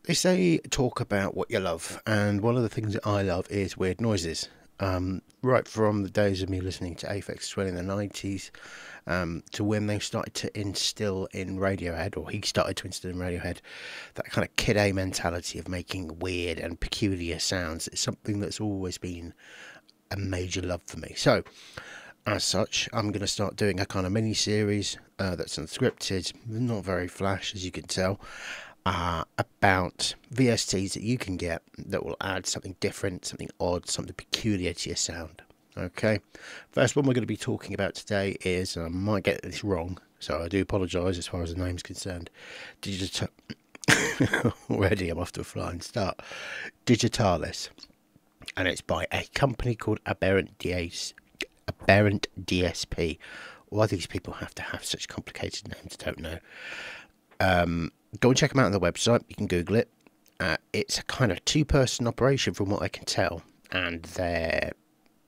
They say talk about what you love, and one of the things that I love is weird noises. Right from the days of me listening to Aphex Twin in the 90s, to when they started to instill in Radiohead, or he started to instill in Radiohead, that kind of kid A mentality of making weird and peculiar sounds. It's something that's always been a major love for me. So, as such, I'm going to start doing a kind of mini series that's unscripted, not very flash, as you can tell, about VSTs that you can get that will add something different, something odd, something peculiar to your sound. Okay, first one we're going to be talking about today is, and I might get this wrong, so I do apologise as far as the name's concerned. Already I'm off to a flying start. Digitalis, and it's by a company called Aberrant DSP. Why these people have to have such complicated names, I don't know. Go and check them out on the website. You can Google it. It's a kind of two-person operation from what I can tell, and they're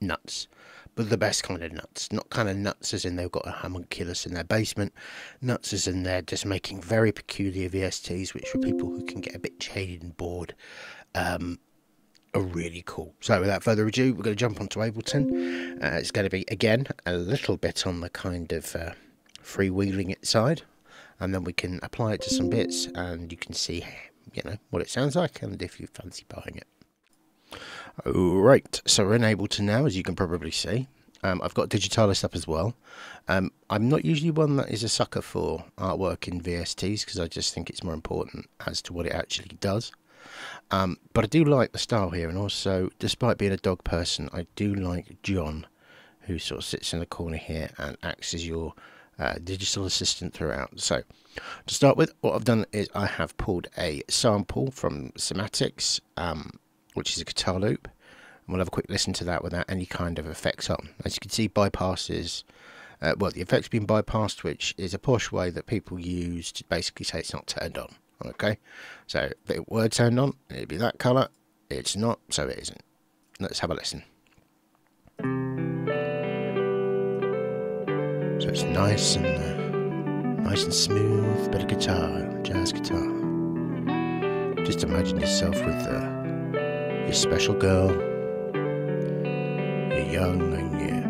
nuts, but the best kind of nuts. Not kind of nuts as in they've got a homunculus in their basement, nuts as in they're just making very peculiar VSTs, which for people who can get a bit jaded and bored are really cool. So without further ado, we're going to jump onto Ableton. It's going to be, again, a little bit on the kind of freewheeling it side, and then we can apply it to some bits and you can see, you know, what it sounds like and if you fancy buying it. Alright, so we're in Ableton now, as you can probably see. I've got Digitalis up as well. I'm not usually one that is a sucker for artwork in VSTs because I just think it's more important as to what it actually does. But I do like the style here, and also, despite being a dog person, I do like John, who sort of sits in the corner here and acts as your digital assistant throughout. So, to start with, what I've done is I have pulled a sample from Somatics, which is a guitar loop, and we'll have a quick listen to that without any kind of effects on. As you can see, bypasses, well, the effect's been bypassed, which is a posh way that people use to basically say it's not turned on. Okay, so if it were turned on, it'd be that colour. It's not, so it isn't. Let's have a listen. So it's nice and smooth, bit of guitar, jazz guitar. Just imagine yourself with your special girl. You're young and you're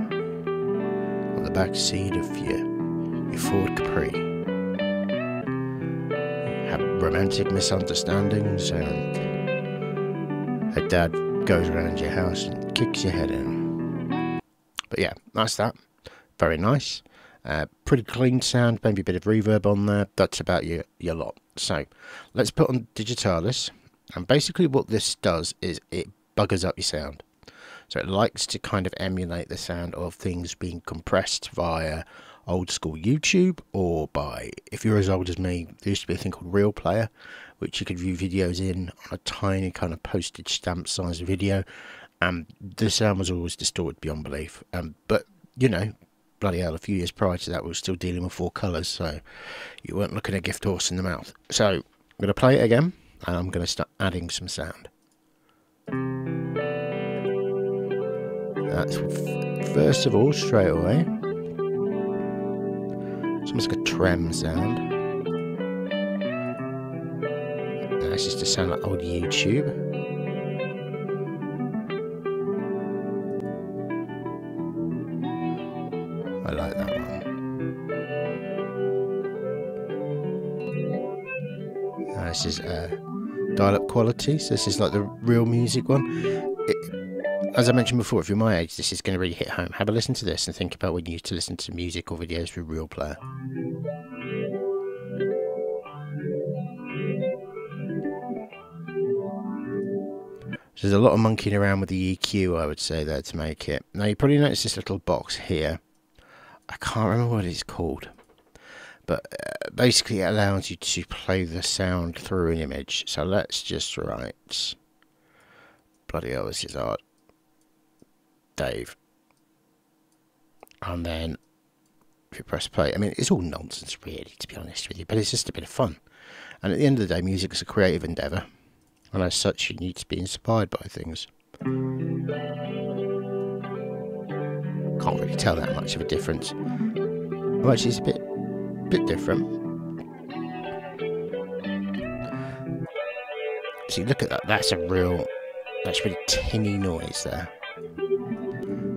on the back seat of your Ford Capri. Have romantic misunderstandings, and her dad goes around your house and kicks your head in. But yeah, that's that. Very nice. Pretty clean sound, maybe a bit of reverb on there. That's about your lot. So let's put on Digitalis, and basically what this does is it buggers up your sound. So it likes to kind of emulate the sound of things being compressed via old school YouTube, or by, if you're as old as me, there used to be a thing called Real Player, which you could view videos in on a tiny kind of postage stamp size video, and the sound was always distorted beyond belief. But you know, bloody hell, a few years prior to that we were still dealing with 4 colours, so you weren't looking at a gift horse in the mouth. So I'm going to play it again, and I'm going to start adding some sound. That's first of all, straight away, it's almost like a trem sound. And that's just to sound like old YouTube. I like that one. This is dial-up quality, so this is like the real music one. As I mentioned before, if you're my age, this is going to really hit home. Have a listen to this and think about when you used to listen to music or videos through Real Player. So there's a lot of monkeying around with the EQ, I would say, there to make it. Now, you probably notice this little box here. I can't remember what it's called, but basically it allows you to play the sound through an image. So let's just write, bloody hell, this is hard, Dave, and then if you press play, I mean, it's all nonsense really, to be honest with you, but it's just a bit of fun. And at the end of the day, music is a creative endeavour, and as such you need to be inspired by things. Can't really tell that much of a difference. Well, actually it's a bit different. See, look at that. That's really tinny noise there.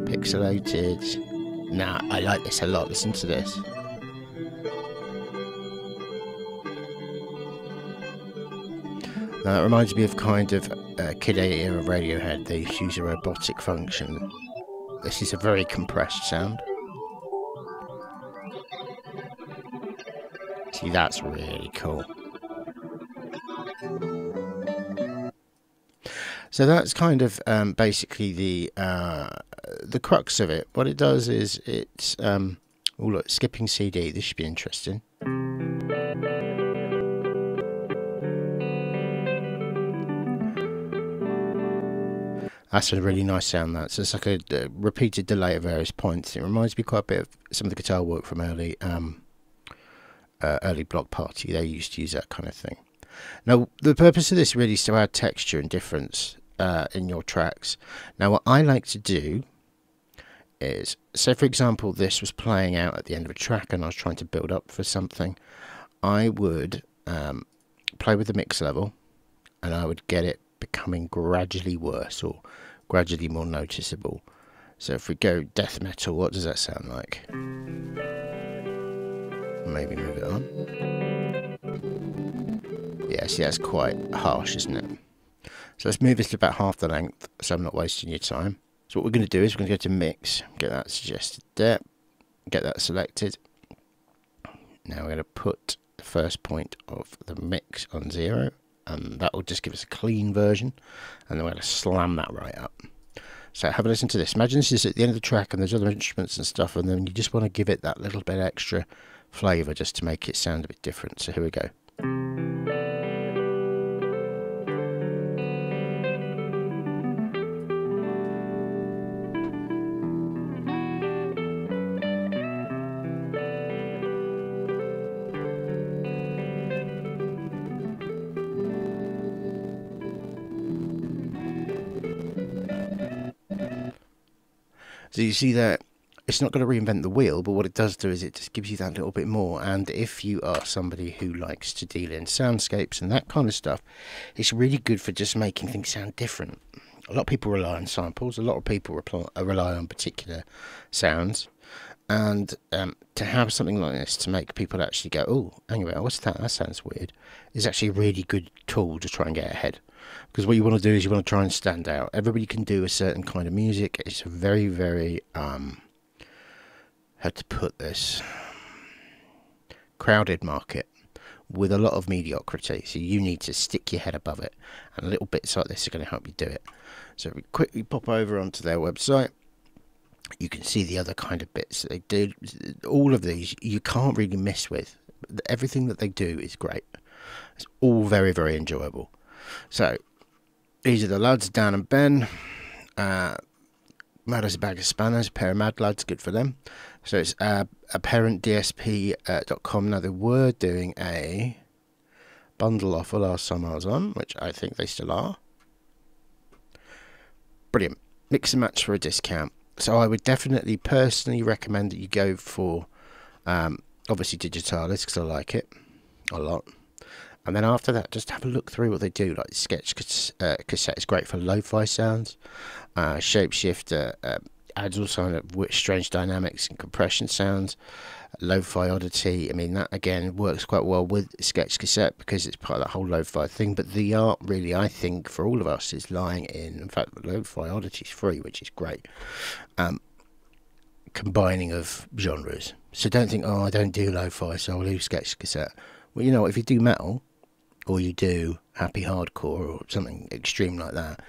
Pixelated. Nah, I like this a lot. Listen to this. Now, that reminds me of kind of Kid A era Radiohead. They use a robotic function. This is a very compressed sound. See, that's really cool. So that's kind of basically the crux of it. What it does is it's oh look, skipping CD. This should be interesting. That's a really nice sound. That so it's like a repeated delay at various points. It reminds me quite a bit of some of the guitar work from early Block Party. They used to use that kind of thing. Now, the purpose of this really is to add texture and difference in your tracks. Now, what I like to do is, say for example, this was playing out at the end of a track and I was trying to build up for something, I would play with the mix level and I would get it becoming gradually worse or gradually more noticeable. So if we go death metal, what does that sound like? Maybe move it on. Yeah, see, that's quite harsh, isn't it? So let's move this to about half the length so I'm not wasting your time. So what we're going to do is we're going to go to mix, get that suggested there, get that selected. Now we're going to put the first point of the mix on 0, and that will just give us a clean version, and then we're going to slam that right up. So have a listen to this. Imagine this is at the end of the track and there's other instruments and stuff, and then you just want to give it that little bit extra flavour just to make it sound a bit different. So here we go. So you see that it's not going to reinvent the wheel, but what it does do is it just gives you that little bit more. And if you are somebody who likes to deal in soundscapes and that kind of stuff, it's really good for just making things sound different. A lot of people rely on samples. A lot of people rely on particular sounds. And to have something like this to make people actually go, oh, anyway, what's that? That sounds weird, is actually a really good tool to try and get ahead. Because what you want to do is you want to try and stand out. Everybody can do a certain kind of music. It's a very, very, how to put this, crowded market with a lot of mediocrity. So you need to stick your head above it. And little bits like this are going to help you do it. So if we quickly pop over onto their website, you can see the other kind of bits that they do. All of these you can't really miss with. Everything that they do is great. It's all very, very enjoyable. So these are the lads, Dan and Ben. Mad as a bag of spanners, a pair of mad lads, good for them. So it's AberrantDSP.com. Now they were doing a bundle offer last time I was on, which I think they still are. Brilliant. Mix and match for a discount. So I would definitely personally recommend that you go for obviously Digitalis, because I like it a lot. And then after that, just have a look through what they do. Like Sketch Cassette is great for lo-fi sounds. Shapeshifter adds all kind of strange dynamics and compression sounds. Lo-fi Oddity, I mean, that again works quite well with Sketch Cassette because it's part of that whole lo-fi thing. But the art really, I think, for all of us is lying in fact, Lo-fi Oddity is free, which is great. Combining of genres. So don't think, oh, I don't do lo-fi, so I'll do Sketch Cassette. Well, you know, if you do metal, or you do happy hardcore or something extreme like that,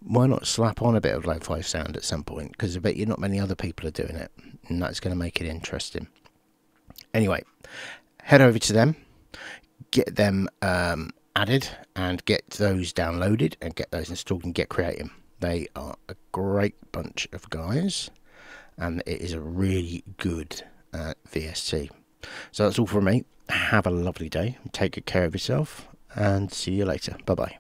why not slap on a bit of lo-fi sound at some point? Because I bet you not many other people are doing it, and that's going to make it interesting. Anyway, head over to them, get them added, and get those downloaded, and get those installed, and get creating. They are a great bunch of guys, and it is a really good VST. So that's all from me. Have a lovely day, take good care of yourself, and see you later. Bye bye.